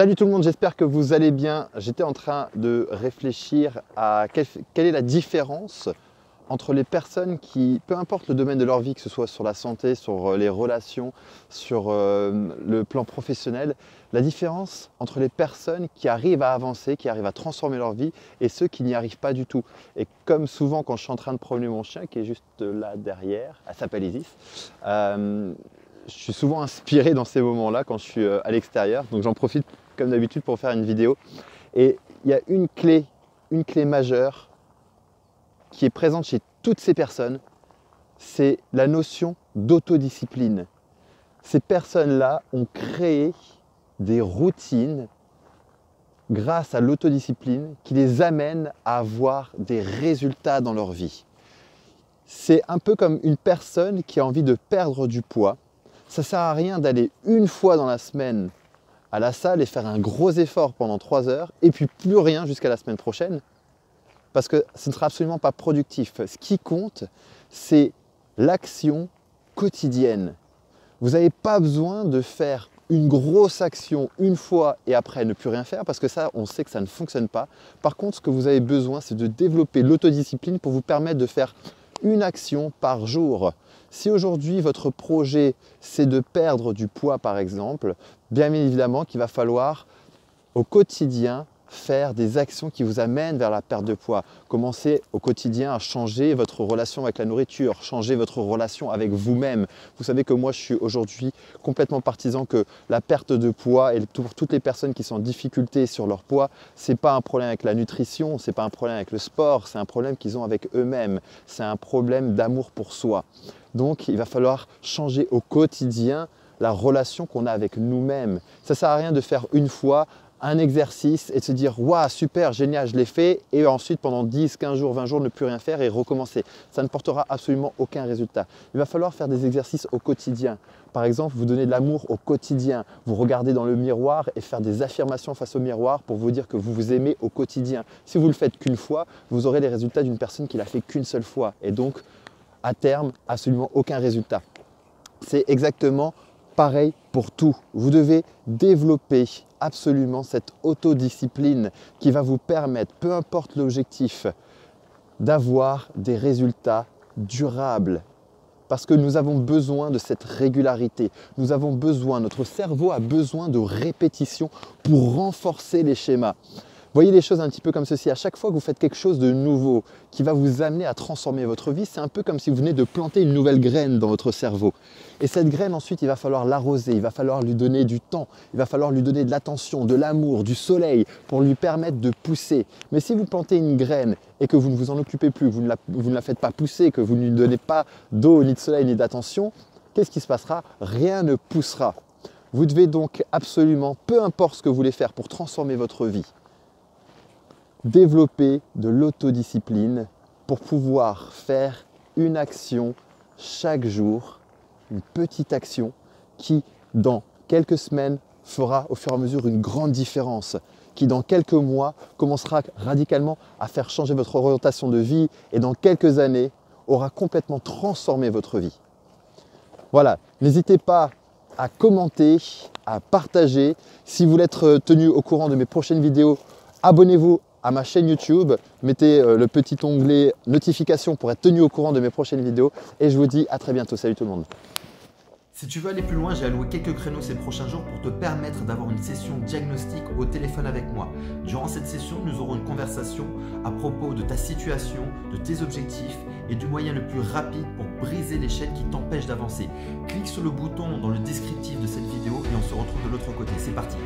Salut tout le monde, j'espère que vous allez bien. J'étais en train de réfléchir à quelle est la différence entre les personnes qui, peu importe le domaine de leur vie, que ce soit sur la santé, sur les relations, sur le plan professionnel, la différence entre les personnes qui arrivent à avancer, qui arrivent à transformer leur vie et ceux qui n'y arrivent pas du tout. Et comme souvent quand je suis en train de promener mon chien, qui est juste là derrière, elle s'appelle Isis, je suis souvent inspiré dans ces moments-là quand je suis à l'extérieur. Donc j'en profite comme d'habitude pour faire une vidéo. Et il y a une clé majeure qui est présente chez toutes ces personnes, c'est la notion d'autodiscipline. Ces personnes-là ont créé des routines grâce à l'autodiscipline qui les amènent à avoir des résultats dans leur vie. C'est un peu comme une personne qui a envie de perdre du poids. Ça ne sert à rien d'aller une fois dans la semaine à la salle et faire un gros effort pendant 3 heures et puis plus rien jusqu'à la semaine prochaine parce que ce ne sera absolument pas productif. Ce qui compte, c'est l'action quotidienne. Vous n'avez pas besoin de faire une grosse action une fois et après ne plus rien faire parce que ça, on sait que ça ne fonctionne pas. Par contre, ce que vous avez besoin, c'est de développer l'autodiscipline pour vous permettre de faire une action par jour. Si aujourd'hui votre projet c'est de perdre du poids par exemple, bien évidemment qu'il va falloir au quotidien faire des actions qui vous amènent vers la perte de poids. Commencez au quotidien à changer votre relation avec la nourriture, changer votre relation avec vous-même. Vous savez que moi je suis aujourd'hui complètement partisan que la perte de poids et pour toutes les personnes qui sont en difficulté sur leur poids, ce n'est pas un problème avec la nutrition, ce n'est pas un problème avec le sport, c'est un problème qu'ils ont avec eux-mêmes. C'est un problème d'amour pour soi. Donc il va falloir changer au quotidien la relation qu'on a avec nous-mêmes. Ça ne sert à rien de faire une fois un exercice et de se dire « Waouh, super, génial, je l'ai fait » et ensuite pendant 10, 15 jours, 20 jours ne plus rien faire et recommencer. Ça ne portera absolument aucun résultat. Il va falloir faire des exercices au quotidien. Par exemple, vous donnez de l'amour au quotidien. Vous regardez dans le miroir et faire des affirmations face au miroir pour vous dire que vous vous aimez au quotidien. Si vous ne le faites qu'une fois, vous aurez les résultats d'une personne qui l'a fait qu'une seule fois et donc à terme, absolument aucun résultat. C'est exactement pareil pour tout. Vous devez développer absolument cette autodiscipline qui va vous permettre, peu importe l'objectif, d'avoir des résultats durables. Parce que nous avons besoin de cette régularité. Nous avons besoin, notre cerveau a besoin de répétition pour renforcer les schémas. Voyez les choses un petit peu comme ceci. À chaque fois que vous faites quelque chose de nouveau qui va vous amener à transformer votre vie, c'est un peu comme si vous venez de planter une nouvelle graine dans votre cerveau. Et cette graine, ensuite, il va falloir l'arroser, il va falloir lui donner du temps, il va falloir lui donner de l'attention, de l'amour, du soleil pour lui permettre de pousser. Mais si vous plantez une graine et que vous ne vous en occupez plus, vous ne la faites pas pousser, que vous ne lui donnez pas d'eau, ni de soleil, ni d'attention, qu'est-ce qui se passera? Rien ne poussera. Vous devez donc absolument, peu importe ce que vous voulez faire pour transformer votre vie, développer de l'autodiscipline pour pouvoir faire une action chaque jour, une petite action qui, dans quelques semaines, fera au fur et à mesure une grande différence, qui dans quelques mois commencera radicalement à faire changer votre orientation de vie et dans quelques années aura complètement transformé votre vie. Voilà, n'hésitez pas à commenter, à partager. Si vous voulez être tenu au courant de mes prochaines vidéos, abonnez-vous à ma chaîne YouTube, mettez le petit onglet notification pour être tenu au courant de mes prochaines vidéos et je vous dis à très bientôt. Salut tout le monde. Si tu veux aller plus loin, j'ai alloué quelques créneaux ces prochains jours pour te permettre d'avoir une session diagnostic au téléphone avec moi. Durant cette session, nous aurons une conversation à propos de ta situation, de tes objectifs et du moyen le plus rapide pour briser les chaînes qui t'empêchent d'avancer. Clique sur le bouton dans le descriptif de cette vidéo et on se retrouve de l'autre côté. C'est parti!